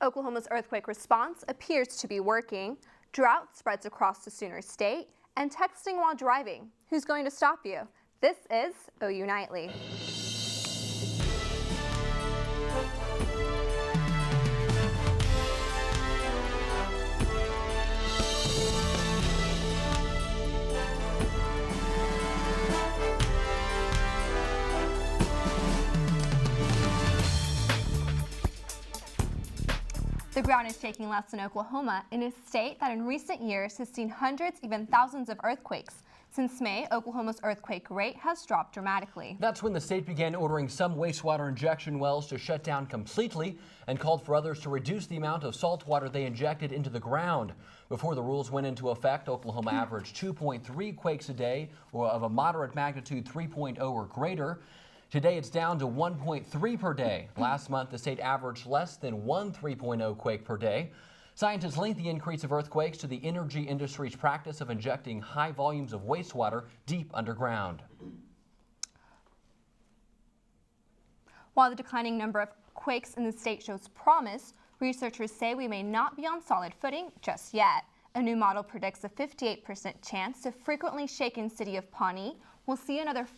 Oklahoma's earthquake response appears to be working. Drought spreads across the Sooner State, and texting while driving. Who's going to stop you? This is OU Nightly. The ground is shaking less in Oklahoma, in a state that in recent years has seen hundreds, even thousands of earthquakes. Since May, Oklahoma's earthquake rate has dropped dramatically. That's when the state began ordering some wastewater injection wells to shut down completely and called for others to reduce the amount of salt water they injected into the ground. Before the rules went into effect, Oklahoma averaged 2.3 quakes a day, or of a moderate magnitude 3.0 or greater. Today, it's down to 1.3 per day. Last month, the state averaged less than one 3.0 quake per day. Scientists link the increase of earthquakes to the energy industry's practice of injecting high volumes of wastewater deep underground. While the declining number of quakes in the state shows promise, researchers say we may not be on solid footing just yet. A new model predicts a 58% chance the frequently shaken city of Pawnee will see another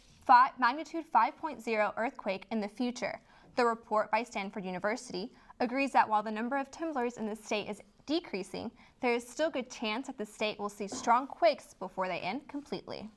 magnitude 5.0 earthquake in the future. The report by Stanford University agrees that while the number of tremblers in the state is decreasing, there is still good chance that the state will see strong quakes before they end completely.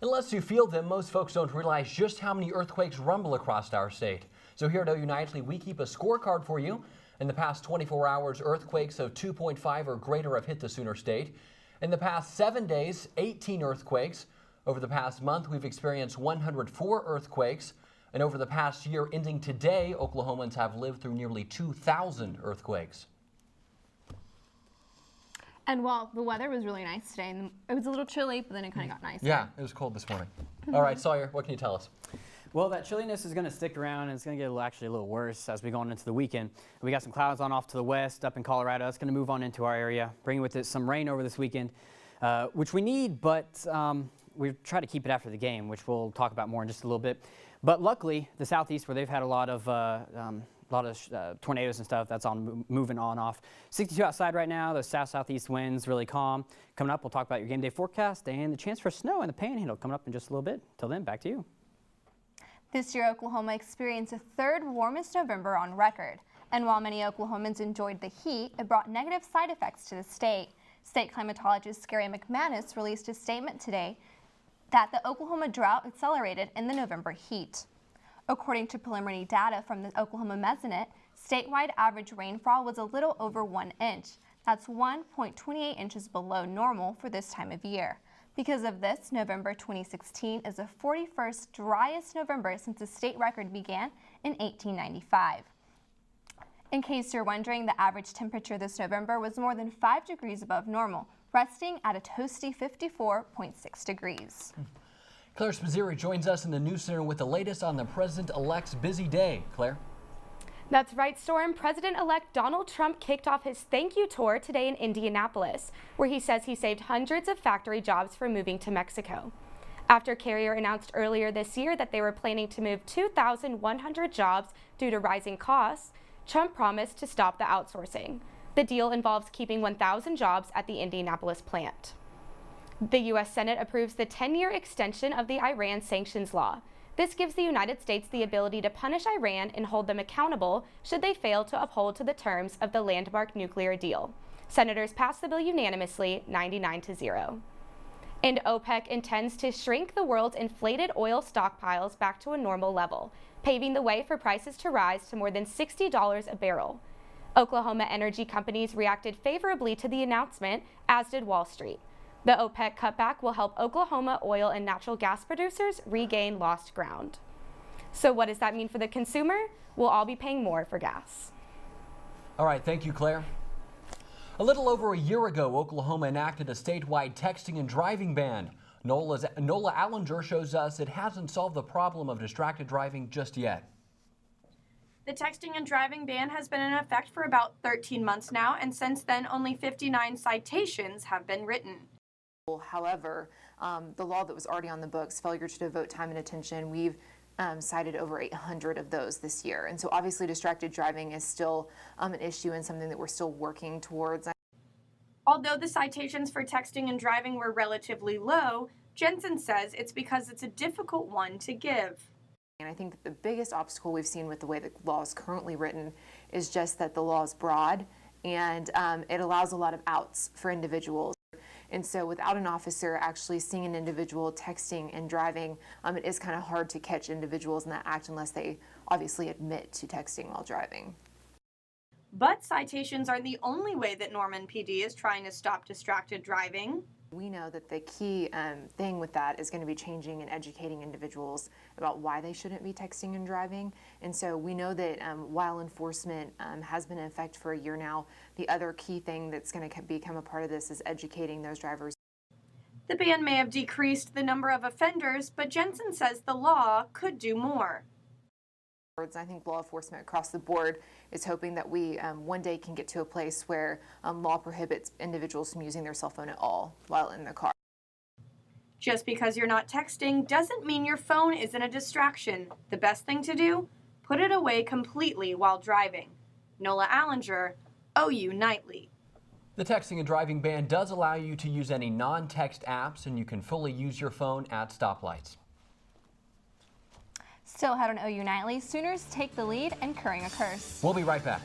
Unless you feel them, most folks don't realize just how many earthquakes rumble across our state. So here at OU Nightly, we keep a scorecard for you. In the past 24 hours, earthquakes of 2.5 or greater have hit the Sooner State. In the past 7 days, 18 earthquakes. Over the past month, we've experienced 104 earthquakes. And over the past year ending today, Oklahomans have lived through nearly 2,000 earthquakes. And while the weather was really nice today, and it was a little chilly, but then it kind of got nicer. Yeah, it was cold this morning. All right, Sawyer, what can you tell us? Well, that chilliness is going to stick around, and it's going to get actually a little worse as we go on into the weekend. We got some clouds on off to the west up in Colorado. It's going to move on into our area, bringing with it some rain over this weekend, which we need, but we try to keep it after the game, which we'll talk about more in just a little bit. But luckily, the southeast, where they've had a lot of tornadoes and stuff, that's on moving on off. 62 outside right now. Those southeast winds really calm. Coming up, we'll talk about your game day forecast and the chance for snow in the Panhandle coming up in just a little bit. Till then, back to you. This year, Oklahoma experienced the third warmest November on record. And while many Oklahomans enjoyed the heat, it brought negative side effects to the state. State climatologist Gary McManus released a statement today that the Oklahoma drought accelerated in the November heat. According to preliminary data from the Oklahoma Mesonet, statewide average rainfall was a little over 1 inch. That's 1.28 inches below normal for this time of year. Because of this, November 2016 is the 41st driest November since the state record began in 1895. In case you're wondering, the average temperature this November was more than 5 degrees above normal, resting at a toasty 54.6 degrees. Claire Spazzeri joins us in the News Center with the latest on the president-elect's busy day. Claire? That's right, Storm. President-elect Donald Trump kicked off his thank you tour today in Indianapolis, where he says he saved hundreds of factory jobs from moving to Mexico. After Carrier announced earlier this year that they were planning to move 2,100 jobs due to rising costs, Trump promised to stop the outsourcing. The deal involves keeping 1,000 jobs at the Indianapolis plant. The U.S. Senate approves the 10-year extension of the Iran sanctions law. This gives the United States the ability to punish Iran and hold them accountable should they fail to uphold to the terms of the landmark nuclear deal. Senators passed the bill unanimously, 99-0. And OPEC intends to shrink the world's inflated oil stockpiles back to a normal level, paving the way for prices to rise to more than $60 a barrel. Oklahoma energy companies reacted favorably to the announcement, as did Wall Street. The OPEC cutback will help Oklahoma oil and natural gas producers regain lost ground. So what does that mean for the consumer? We'll all be paying more for gas. All right, thank you, Claire. A little over a year ago, Oklahoma enacted a statewide texting and driving ban. Nola Allinger shows us it hasn't solved the problem of distracted driving just yet. The texting and driving ban has been in effect for about 13 months now, and since then only 59 citations have been written. However, the law that was already on the books, failure to devote time and attention, we've cited over 800 of those this year. And so obviously distracted driving is still an issue and something that we're still working towards. Although the citations for texting and driving were relatively low, Jensen says it's because it's a difficult one to give. And I think that the biggest obstacle we've seen with the way the law is currently written is just that the law is broad and it allows a lot of outs for individuals. And so without an officer actually seeing an individual texting and driving, it is kind of hard to catch individuals in that act unless they obviously admit to texting while driving. But citations aren't the only way that Norman PD is trying to stop distracted driving. We know that the key thing with that is going to be changing and educating individuals about why they shouldn't be texting and driving. And so we know that while enforcement has been in effect for a year now, the other key thing that's going to become a part of this is educating those drivers. The ban may have decreased the number of offenders, but Jensen says the law could do more. I think law enforcement across the board is hoping that we one day can get to a place where law prohibits individuals from using their cell phone at all while in the car. Just because you're not texting doesn't mean your phone isn't a distraction. The best thing to do? Put it away completely while driving. Nola Allinger, OU Nightly. The texting and driving ban does allow you to use any non-text apps, and you can fully use your phone at stoplights. Still ahead on OU Nightly, Sooners take the lead and currying a curse. We'll be right back.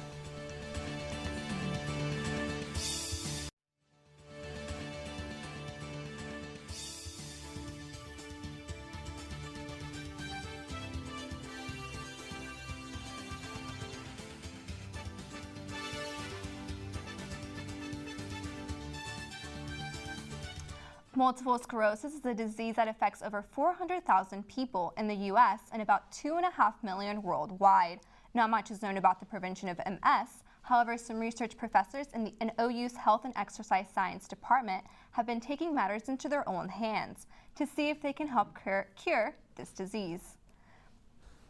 Multiple sclerosis is a disease that affects over 400,000 people in the U.S. and about 2.5 million worldwide. Not much is known about the prevention of MS. However, some research professors in OU's Health and Exercise Science Department have been taking matters into their own hands to see if they can help cure this disease.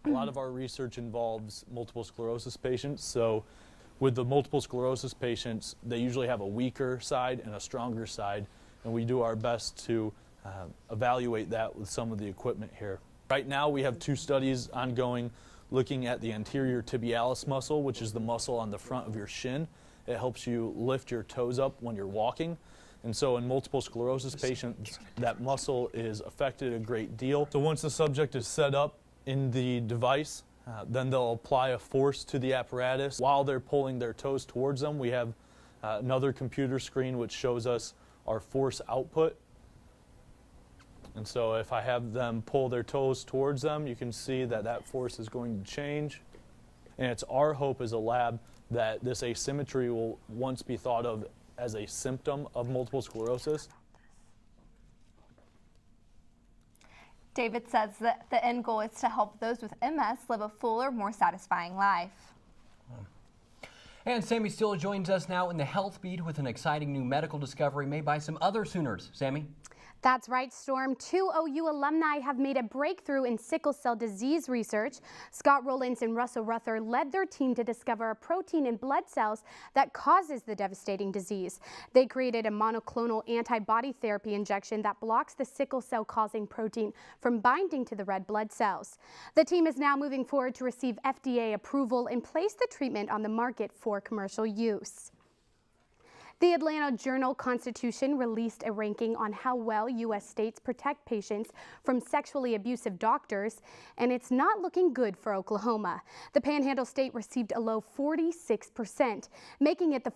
A lot of our research involves multiple sclerosis patients. So with the multiple sclerosis patients, they usually have a weaker side and a stronger side. And we do our best to evaluate that with some of the equipment here. Right now we have 2 studies ongoing looking at the anterior tibialis muscle, which is the muscle on the front of your shin. It helps you lift your toes up when you're walking. And so in multiple sclerosis patients, that muscle is affected a great deal. So once the subject is set up in the device, then they'll apply a force to the apparatus. While they're pulling their toes towards them, we have another computer screen which shows us our force output. And so if I have them pull their toes towards them, you can see that that force is going to change. And it's our hope as a lab that this asymmetry will once be thought of as a symptom of multiple sclerosis. David says that the end goal is to help those with MS live a fuller, more satisfying life. And Sammy Steele joins us now in the Health Beat with an exciting new medical discovery made by some other Sooners. Sammy? That's right, Storm. 2 OU alumni have made a breakthrough in sickle cell disease research. Scott Rollins and Russell Ruther led their team to discover a protein in blood cells that causes the devastating disease. They created a monoclonal antibody therapy injection that blocks the sickle cell causing protein from binding to the red blood cells. The team is now moving forward to receive FDA approval and place the treatment on the market for commercial use. The Atlanta Journal-Constitution released a ranking on how well U.S. states protect patients from sexually abusive doctors, and it's not looking good for Oklahoma. The Panhandle state received a low 46%, making it the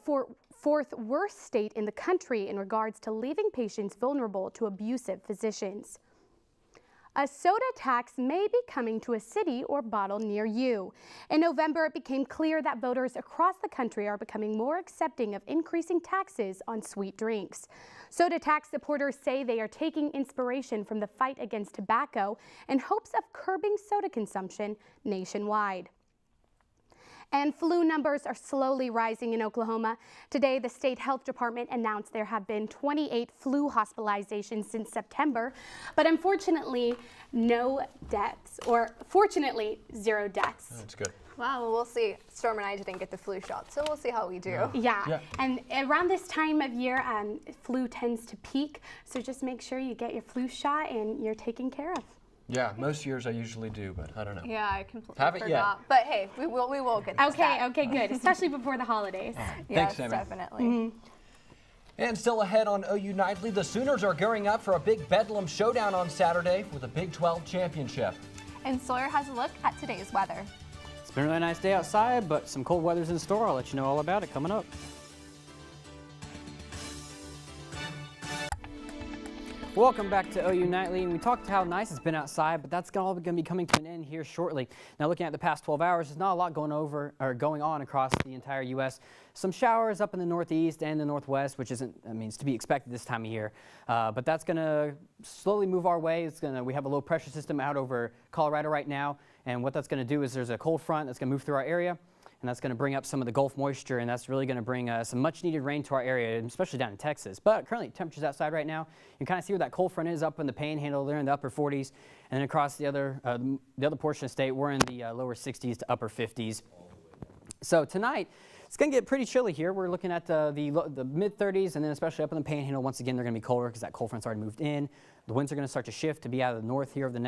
fourth worst state in the country in regards to leaving patients vulnerable to abusive physicians. A soda tax may be coming to a city or bottle near you. In November, it became clear that voters across the country are becoming more accepting of increasing taxes on sweet drinks. Soda tax supporters say they are taking inspiration from the fight against tobacco in hopes of curbing soda consumption nationwide. And flu numbers are slowly rising in Oklahoma. Today, the state health department announced there have been 28 flu hospitalizations since September, but unfortunately, no deaths, or fortunately, 0 deaths. That's good. Wow, well, we'll see. Storm and I didn't get the flu shot, so we'll see how we do. Yeah. And around this time of year, flu tends to peak, so just make sure you get your flu shot and you're taken care of. Yeah, most years I usually do, but I don't know. Yeah, I completely Haven't yet. forgot. But hey, we will get to that. Okay, good. Especially before the holidays. Yes, Thanks, Sammy. definitely. And still ahead on OU Nightly, the Sooners are gearing up for a big Bedlam showdown on Saturday for the Big 12 championship. And Sawyer has a look at today's weather. It's been a really nice day outside, but some cold weather's in store. I'll let you know all about it coming up. Welcome back to OU Nightly, and we talked how nice it's been outside, but that's all going to be coming to an end here shortly. Now, looking at the past 12 hours, there's not a lot going on across the entire U.S. Some showers up in the northeast and the northwest, which isn't, it's to be expected this time of year. But that's going to slowly move our way. We have a low pressure system out over Colorado right now, and what that's going to do is there's a cold front that's going to move through our area. And that's going to bring up some of the Gulf moisture, and that's really going to bring some much-needed rain to our area, especially down in Texas. But currently, temperatures outside right now, you can kind of see where that cold front is up in the Panhandle. They're in the upper 40s, and then across the other portion of the state, we're in the lower 60s to upper 50s. So tonight, it's going to get pretty chilly here. We're looking at the mid-30s, and then especially up in the Panhandle, once again, they're going to be colder because that cold front's already moved in. The winds are going to start to shift to be out of the north here over the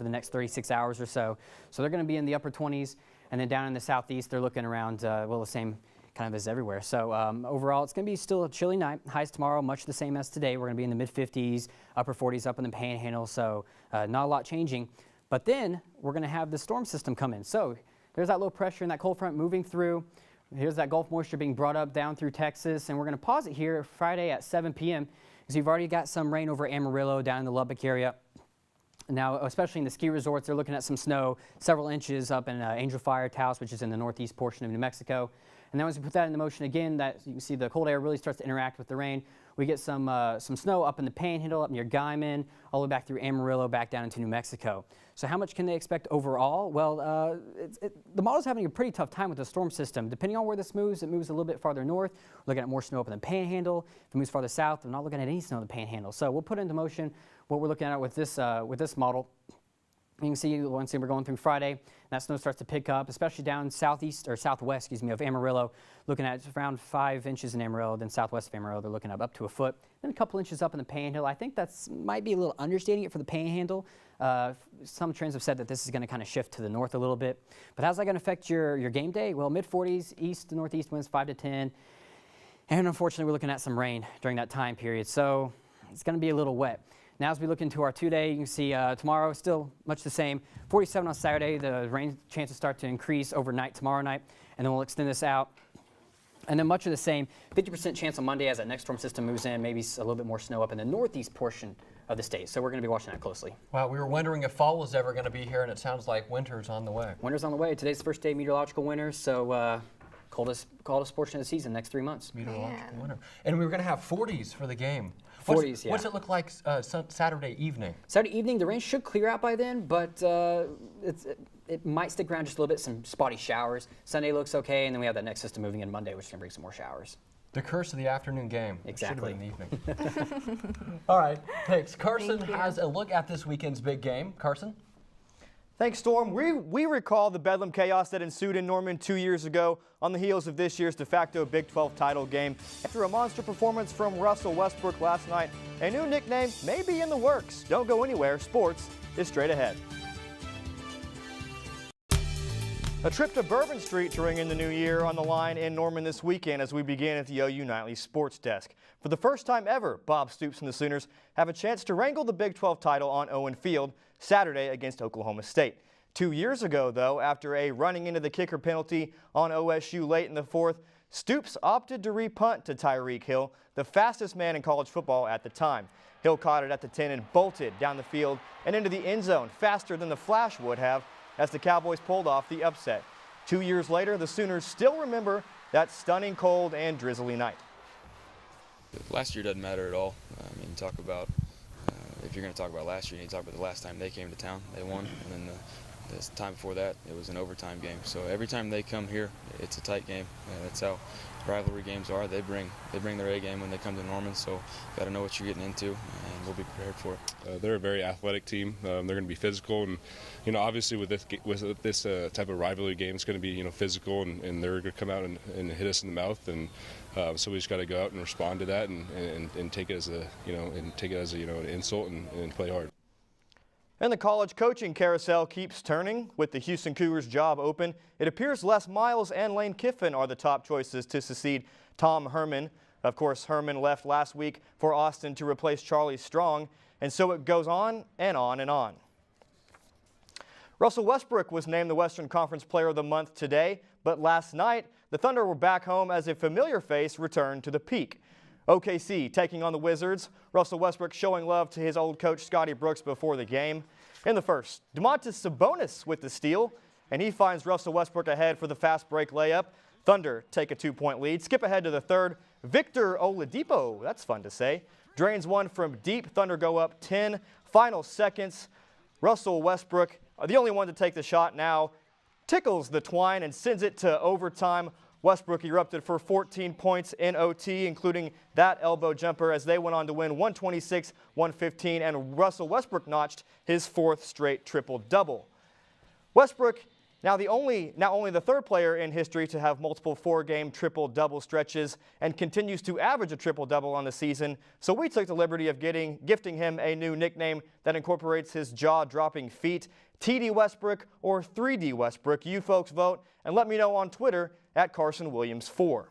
next 36 hours or so. So they're going to be in the upper 20s. And then down in the southeast, they're looking around, the same kind of as everywhere. So overall, it's going to be still a chilly night. Highs tomorrow, much the same as today. We're going to be in the mid-50s, upper 40s up in the Panhandle, so not a lot changing. But then we're going to have the storm system come in. So there's that low pressure and that cold front moving through. Here's that Gulf moisture being brought up down through Texas. And we're going to pause it here Friday at 7 p.m. because we've already got some rain over Amarillo down in the Lubbock area. Now, especially in the ski resorts, they're looking at some snow, several inches up in Angel Fire, Taos, which is in the northeast portion of New Mexico. And then as we put that into motion again, that you can see the cold air really starts to interact with the rain. We get some snow up in the Panhandle, up near Guyman, all the way back through Amarillo, back down into New Mexico. So how much can they expect overall? Well, the model's having a pretty tough time with the storm system. Depending on where this moves, it moves a little bit farther north. We're looking at more snow up in the Panhandle. If it moves farther south, we're not looking at any snow in the Panhandle. So we'll put into motion what we're looking at with this model. You can see once we're going through Friday, that snow starts to pick up, especially down southwest of Amarillo, looking at around 5 inches in Amarillo. Then southwest of Amarillo, they're looking up to a foot. Then a couple inches up in the Panhandle. I think that's might be a little understating it for the Panhandle. Some trends have said that this is going to kind of shift to the north a little bit. But how's that going to affect your game day? Well, mid-40s, east to northeast winds 5 to 10. And unfortunately, we're looking at some rain during that time period. So it's going to be a little wet. Now as we look into our 2-day, you can see tomorrow still much the same. 47 on Saturday, the rain chances start to increase overnight tomorrow night, and then we'll extend this out. And then much of the same, 50% chance on Monday as that next storm system moves in, maybe a little bit more snow up in the northeast portion of the state. So we're going to be watching that closely. Wow, we were wondering if fall was ever going to be here, and it sounds like winter's on the way. Winter's on the way. Today's the first day of meteorological winter, so coldest portion of the season, next 3 monts. Meteorological winter. And we were going to have 40s for the game. 40s, yeah. What's it look like Saturday evening? Saturday evening, the rain should clear out by then, but it might stick around just a little bit, some spotty showers. Sunday looks okay, and then we have that next system moving in Monday, which is going to bring some more showers. The curse of the afternoon game. Exactly. Should have been in the evening. All right, thanks. Carson has a look at this weekend's big game. Carson? Thanks, Storm. We recall the Bedlam chaos that ensued in Norman 2 years ago on the heels of this year's de facto Big 12 title game. After a monster performance from Russell Westbrook last night, a new nickname may be in the works. Don't go anywhere. Sports is straight ahead. A trip to Bourbon Street to ring in the new year on the line in Norman this weekend as we begin at the OU Nightly Sports Desk. For the first time ever, Bob Stoops and the Sooners have a chance to wrangle the Big 12 title on Owen Field Saturday against Oklahoma State. 2 years ago, though, after a running into the kicker penalty on OSU late in the fourth, Stoops opted to repunt to Tyreek Hill, the fastest man in college football at the time. Hill caught it at the 10 and bolted down the field and into the end zone faster than the Flash would have as the Cowboys pulled off the upset. 2 years later, the Sooners still remember that stunning cold and drizzly night. Last year doesn't matter at all. I mean, talk about if you're going to talk about last year, you need to talk about the last time they came to town. They won, and then the time before that, it was an overtime game. So every time they come here, it's a tight game. That's how rivalry games are. They bring their A game when they come to Norman. So got to know what you're getting into, and we'll be prepared for it. They're a very athletic team. They're going to be physical, and obviously with this type of rivalry game, it's going to be physical, and they're going to come out and hit us in the mouth, and so we just got to go out and respond to that, and take it as an insult and play hard. And the college coaching carousel keeps turning. With the Houston Cougars job open, it appears Les Miles and Lane Kiffin are the top choices to succeed Tom Herman. Of course, Herman left last week for Austin to replace Charlie Strong, and so it goes on and on and on. Russell Westbrook was named the Western Conference Player of the Month today, but last night, the Thunder were back home as a familiar face returned to the Peak. OKC taking on the Wizards. Russell Westbrook showing love to his old coach Scotty Brooks before the game. In the first, Domantas Sabonis with the steal, and he finds Russell Westbrook ahead for the fast break layup. Thunder take a 2-point lead. Skip ahead to the third. Victor Oladipo, that's fun to say, drains one from deep. Thunder go up 10. Final seconds. Russell Westbrook, the only one to take the shot now, tickles the twine and sends it to overtime. Westbrook erupted for 14 points in OT, including that elbow jumper, as they went on to win 126-115, and Russell Westbrook notched his 4th straight triple-double. Westbrook, now only the 3rd player in history to have multiple 4-game triple-double stretches, and continues to average a triple-double on the season, so we took the liberty of gifting him a new nickname that incorporates his jaw-dropping feat, TD Westbrook or 3D Westbrook. You folks vote, and let me know on Twitter at CarsonWilliams4.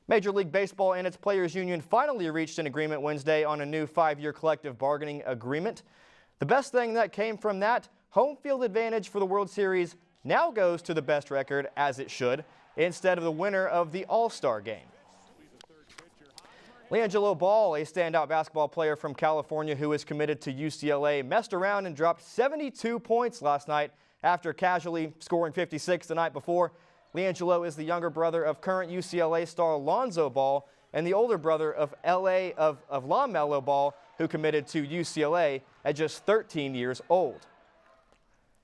Major League Baseball and its Players Union finally reached an agreement Wednesday on a new 5-year collective bargaining agreement. The best thing that came from that, home field advantage for the World Series now goes to the best record, as it should, instead of the winner of the All-Star game. LiAngelo Ball, a standout basketball player from California who is committed to UCLA, messed around and dropped 72 points last night after casually scoring 56 the night before. LiAngelo is the younger brother of current UCLA star Lonzo Ball and the older brother of LaMelo Ball, who committed to UCLA at just 13 years old.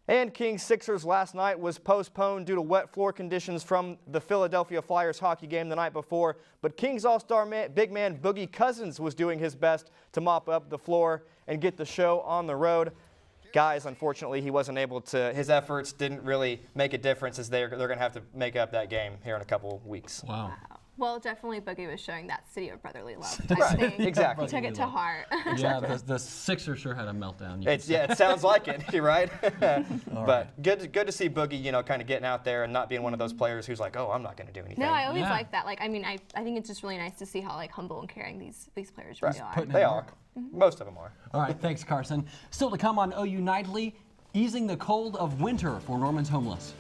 And Kings Sixers last night was postponed due to wet floor conditions from the Philadelphia Flyers hockey game the night before, but Kings All-Star big man Boogie Cousins was doing his best to mop up the floor and get the show on the road. Guys, unfortunately, he wasn't able to. His efforts didn't really make a difference, as they're going to have to make up that game here in a couple weeks. Wow. Well, definitely Boogie was showing that city of brotherly love. Right, I think. exactly. He took it to heart. Yeah, the Sixers sure had a meltdown. It sounds like it. You're right. But good to see Boogie, kind of getting out there and not being one of those players who's like, oh, I'm not going to do anything. No, I always like that. Like, I mean, I think it's just really nice to see how humble and caring these players really are. They are. Most of them are. All right, thanks, Carson. Still to come on OU Nightly, easing the cold of winter for Norman's homeless.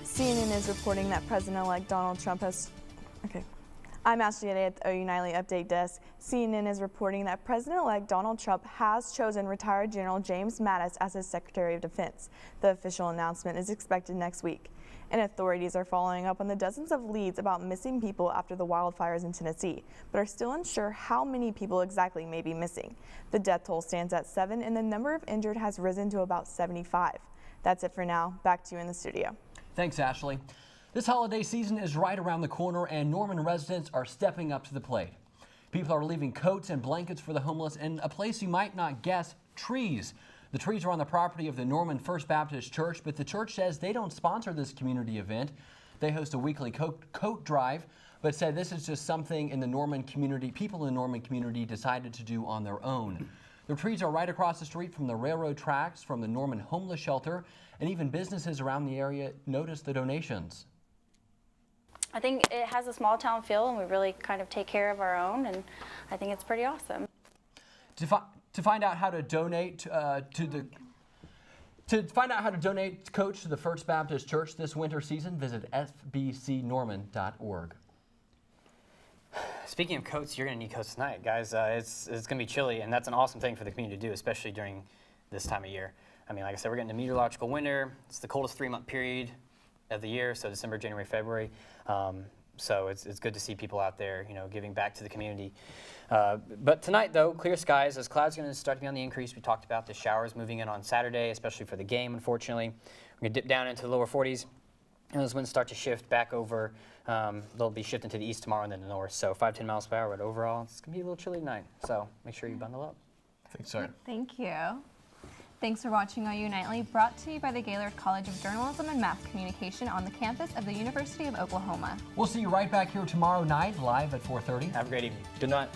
CNN is reporting that President-elect Donald Trump has... I'm Ashley today at the OU Nightly Update Desk. CNN is reporting that President-elect Donald Trump has chosen retired General James Mattis as his Secretary of Defense. The official announcement is expected next week. And authorities are following up on the dozens of leads about missing people after the wildfires in Tennessee, but are still unsure how many people exactly may be missing. The death toll stands at 7, and the number of injured has risen to about 75. That's it for now. Back to you in the studio. Thanks, Ashley. This holiday season is right around the corner, and Norman residents are stepping up to the plate. People are leaving coats and blankets for the homeless in a place you might not guess, trees. The trees are on the property of the Norman First Baptist Church, but the church says they don't sponsor this community event. They host a weekly coat drive, but said this is just something in the Norman community, people in the Norman community decided to do on their own. The trees are right across the street from the railroad tracks, from the Norman Homeless Shelter, and even businesses around the area noticed the donations. I think it has a small town feel, and we really kind of take care of our own, and I think it's pretty awesome. To find out how to donate coats to the First Baptist Church this winter season, visit fbcnorman.org. Speaking of coats, you're going to need coats tonight, guys. It's going to be chilly, and that's an awesome thing for the community to do, especially during this time of year. I mean, like I said, we're getting a meteorological winter. It's the coldest 3-month period of the year, so December, January, February. So it's good to see people out there, giving back to the community. But tonight, though, clear skies as clouds are going to start to be on the increase. We talked about the showers moving in on Saturday, especially for the game, unfortunately. We're going to dip down into the lower 40s And those winds start to shift back over. They'll be shifting to the east tomorrow and then the north. So 5-10 miles per hour, but overall, it's going to be a little chilly tonight. So make sure you bundle up. Thanks, sir. Thank you. Thanks for watching OU Nightly, brought to you by the Gaylord College of Journalism and Mass Communication on the campus of the University of Oklahoma. We'll see you right back here tomorrow night, live at 4:30. Have a great evening. Good night.